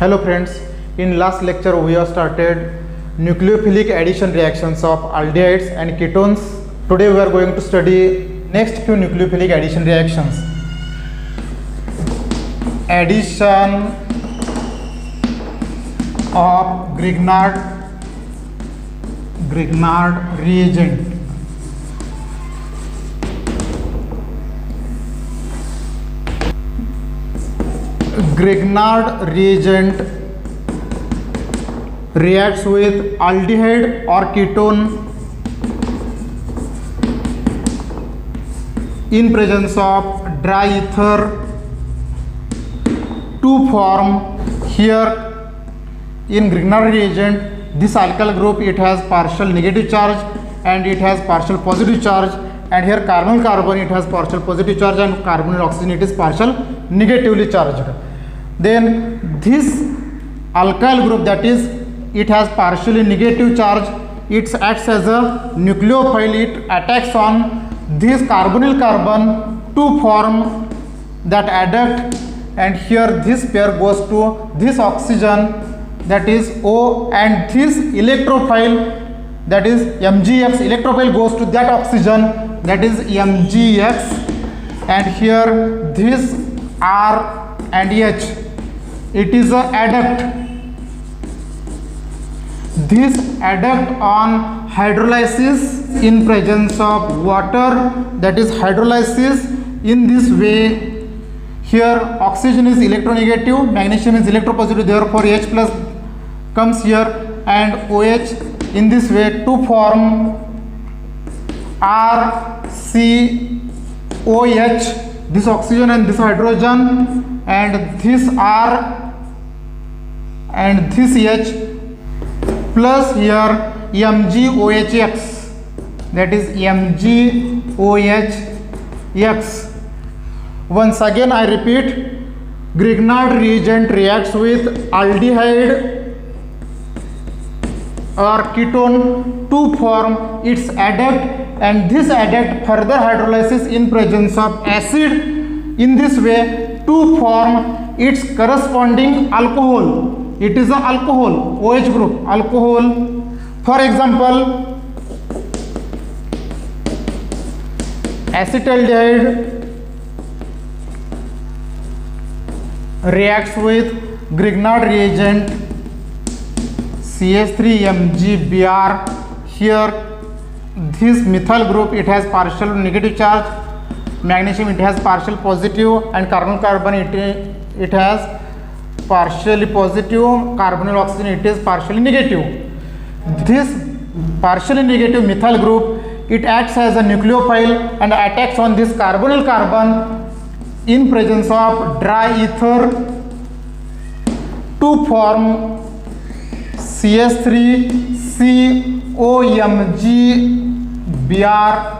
Hello friends, in last lecture we have started nucleophilic addition reactions of aldehydes and ketones. Today we are going to study next few nucleophilic addition reactions. Addition of Grignard reagent. Grignard reagent reacts with aldehyde or ketone in presence of dry ether to form. Here in Grignard reagent, this alkyl group, it has partial negative charge and it has partial positive charge, and here carbonyl carbon, it has partial positive charge, and carbonyl oxygen, it is partial negatively charged. Then this alkyl group, that is, it has partially negative charge, it acts as a nucleophile, it attacks on this carbonyl carbon to form that adduct, and here this pair goes to this oxygen, that is O, and this electrophile, that is MgX, electrophile goes to that oxygen, that is MgX, and here this R and H, it is a adduct. This adduct on hydrolysis in presence of water, that is hydrolysis in this way. Here oxygen is electronegative, magnesium is electropositive, therefore H plus comes here, and OH in this way to form RCOH, this oxygen and this hydrogen, and this R and this H, plus here MgOHX, that is MgOHX. Once again I repeat, Grignard reagent reacts with aldehyde or ketone to form its adduct, and this adduct further hydrolysis in presence of acid in this way to form its corresponding alcohol. It is an alcohol, OH group, alcohol. For example, acetaldehyde reacts with Grignard reagent CH3MgBr. Here this methyl group, it has partial negative charge, magnesium it has partial positive, and carbonyl carbon it has partially positive, carbonyl oxygen it is partially negative. This partially negative methyl group, it acts as a nucleophile and attacks on this carbonyl carbon in presence of dry ether to form CH3COMgBr.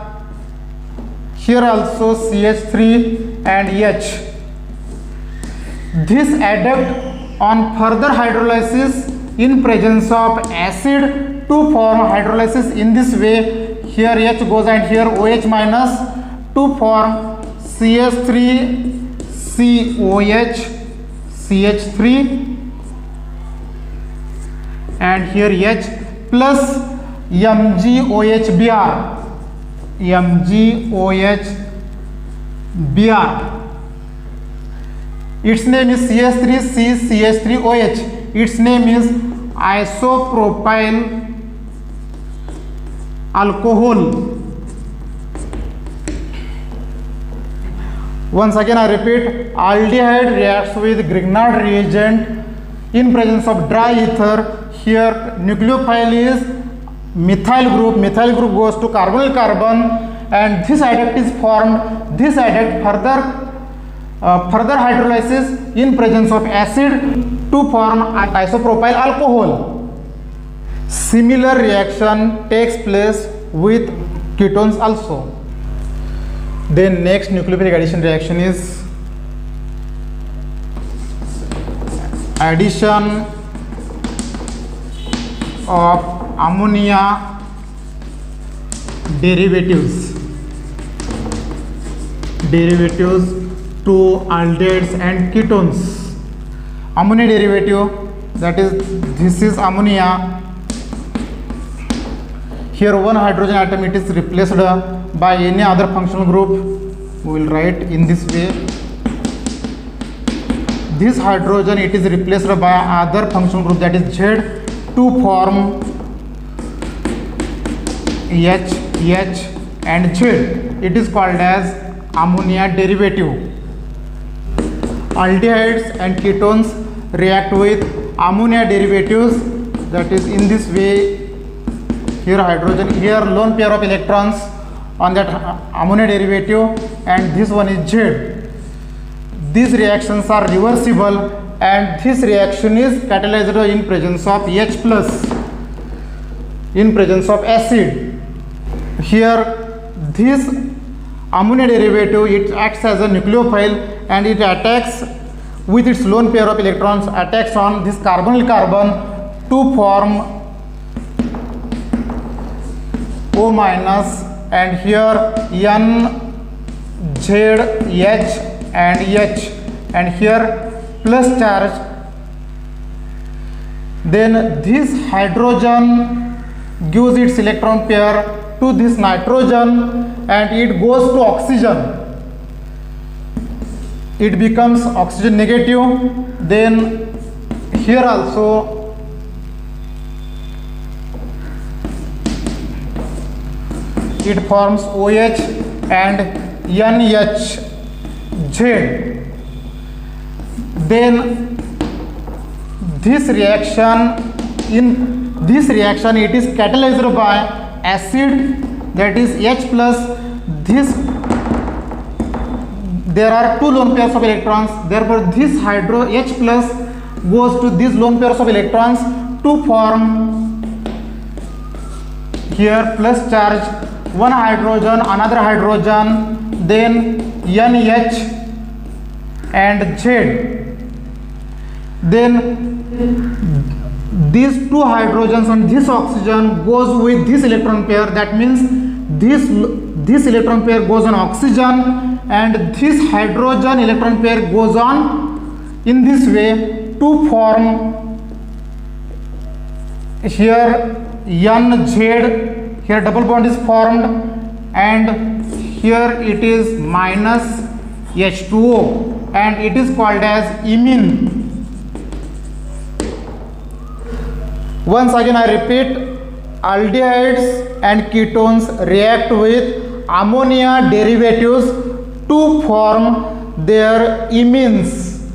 Here also CH3 and H. This adduct on further hydrolysis in presence of acid to form hydrolysis in this way. Here H goes and here OH minus to form CH3COH, CH3, and here H plus MgOHBr, MgOHBr. Its name is CH3CCH3OH. Its name is isopropyl alcohol. Once again I repeat, aldehyde reacts with Grignard reagent in presence of dry ether. Here nucleophile is methyl group. Methyl group goes to carbonyl carbon, and this adduct is formed. This adduct further hydrolysis in presence of acid to form isopropyl alcohol. Similar reaction takes place with ketones also. Then next nucleophilic addition reaction is addition of ammonia derivatives to aldehydes and ketones. ammonia derivative, that is this is ammonia. Here one hydrogen atom, it is replaced by any other functional group. We will write in this way. This hydrogen, it is replaced by other functional group, that is Z, to form H and Z. It is called as ammonia derivative. Aldehydes and ketones react with ammonia derivatives, that is in this way. Here hydrogen, here lone pair of electrons on that ammonia derivative, and this one is Z. These reactions are reversible, and this reaction is catalyzed in presence of H plus, in presence of acid. Here this ammonia derivative, it acts as a nucleophile, and it attacks with its lone pair of electrons, attacks on this carbonyl carbon to form O minus, and here N, Z, H and H, and here plus charge. Then this hydrogen gives its electron pair to this nitrogen, and it goes to oxygen. It becomes oxygen negative. Then here also it forms OH and NHZ. Then this reaction, it is catalyzed by acid, that is H plus. This, there are two lone pairs of electrons, therefore this H plus goes to these lone pairs of electrons to form here plus charge, one hydrogen, another hydrogen, then NH and Z. Then these two hydrogens and this oxygen goes with this electron pair, that means this electron pair goes on oxygen, and this hydrogen electron pair goes on in this way to form here NZ. Here double bond is formed, and here it is minus H2O, and it is called as imine. Once again I repeat, aldehydes and ketones react with ammonia derivatives to form their imines.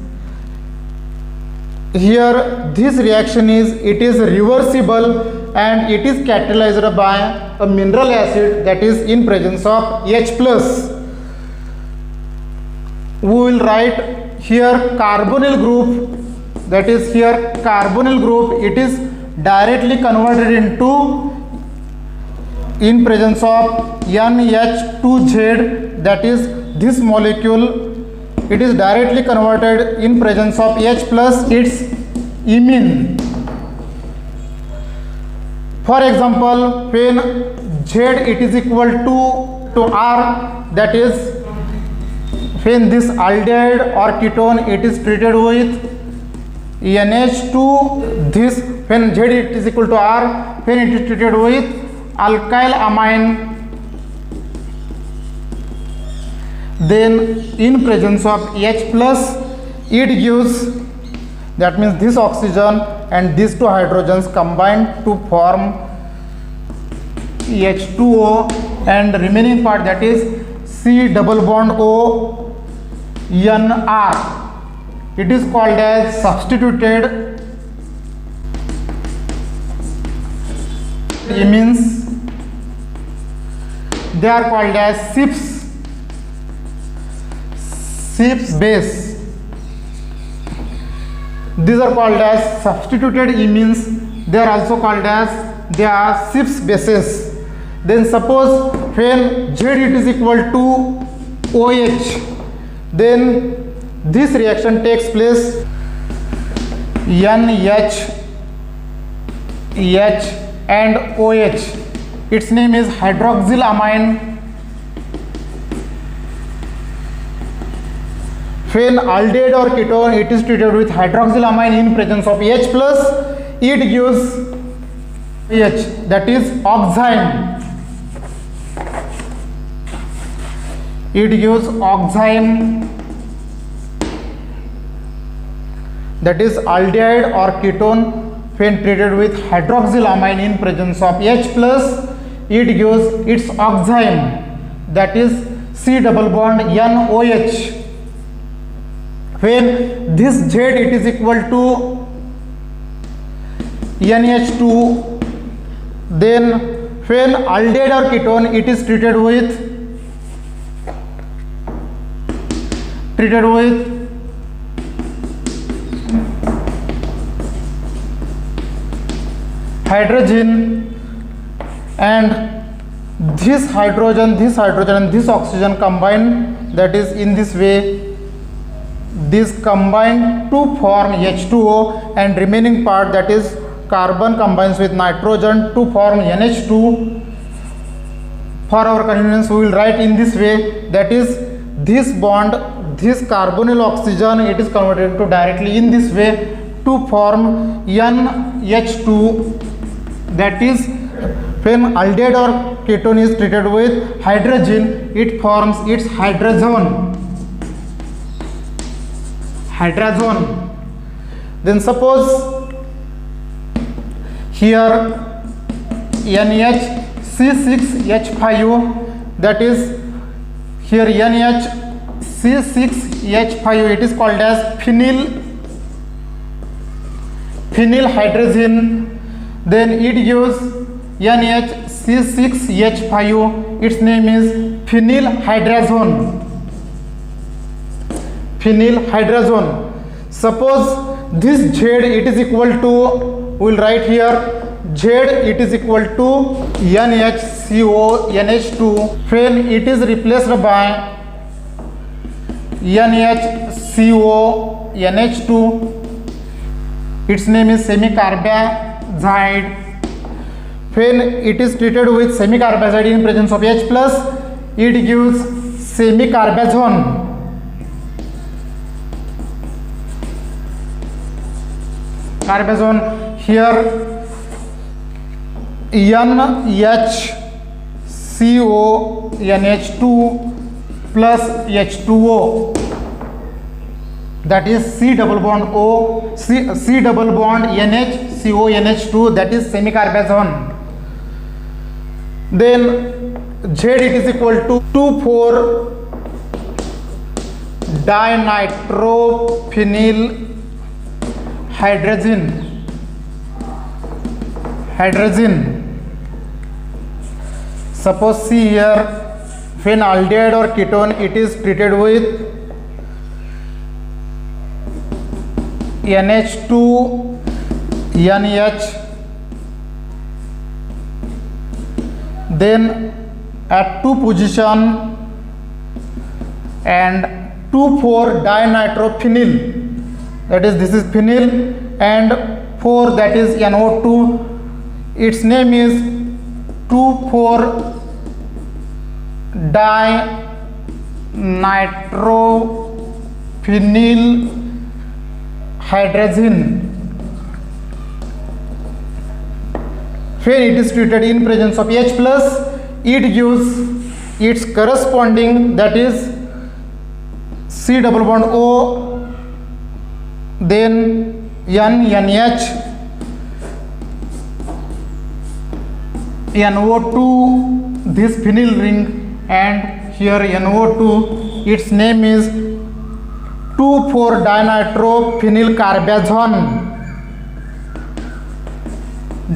Here this reaction is reversible, and it is catalyzed by a mineral acid, that is in presence of H plus. We will write here carbonyl group, that is here carbonyl group, it is directly converted into, in presence of NH2Z, that is this molecule, it is directly converted in presence of H plus, its imine. For example, when Z it is equal to R, that is when this aldehyde or ketone it is treated with NH2, this when Z it is equal to R, when it is treated with alkyl amine, then in presence of H plus it gives, that means this oxygen and these two hydrogens combine to form H2O, and the remaining part, that is C double bond O NR. It is called as substituted imines. They are called as SIPs base. These are called as substituted imines. They are also called as, they are SIPs bases. Then suppose when Z it is equal to OH, then this reaction takes place, NH and OH. Its name is hydroxylamine. aldehyde or ketone, it is treated with hydroxylamine in presence of H plus, it gives H, that is oxime. It gives oxime, that is aldehyde or ketone when treated with hydroxylamine in presence of H plus, it gives its oxime, that is C double bond NOH. When this Z, it is equal to NH2, then when aldehyde or ketone, it is treated with hydrogen, and this hydrogen and this oxygen combine, that is in this way, this combine to form H2O, and remaining part, that is carbon, combines with nitrogen to form NH2. For our convenience, we will write in this way, that is this bond, this carbonyl oxygen, it is converted into directly in this way to form NH2, that is when aldehyde or ketone is treated with hydrogen, it forms its hydrazone. Then suppose here NHC6H5, that is here NHC6H5, it is called as phenylhydrazine. Then it gives NHC6H5, its name is phenylhydrazone. Suppose this Z, it is equal to, we will write here Z, it is equal to NHCO NH2, when it is replaced by NHCO NH2, its name is semicarbazide. When it is treated with semicarbazide in presence of H plus, it gives semicarbazone. Here NHCO NH2 plus H2O, that is C double bond NHCO NH2, that is semicarbazone. Then Z, it is equal to 2,4-dinitrophenylhydrazine. Suppose see here, when aldehyde or ketone, it is treated with NH2 NH, then at 2 position and 2,4-dinitrophenyl, that is this is phenyl, and 4, that is NO2, its name is 2,4-dinitrophenylhydrazine. When it is treated in presence of H plus, it gives its corresponding, that is C double bond O, then NH, NO2, this phenyl ring, and here NO2, its name is 2,4-dinitrophenylcarbazone.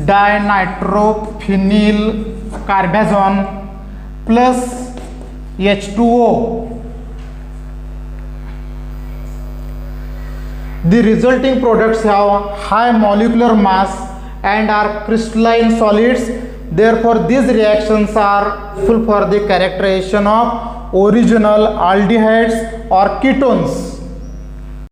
Dinitrophenylcarbazone plus H2O. The resulting products have high molecular mass and are crystalline solids. Therefore, these reactions are useful for the characterization of original aldehydes or ketones.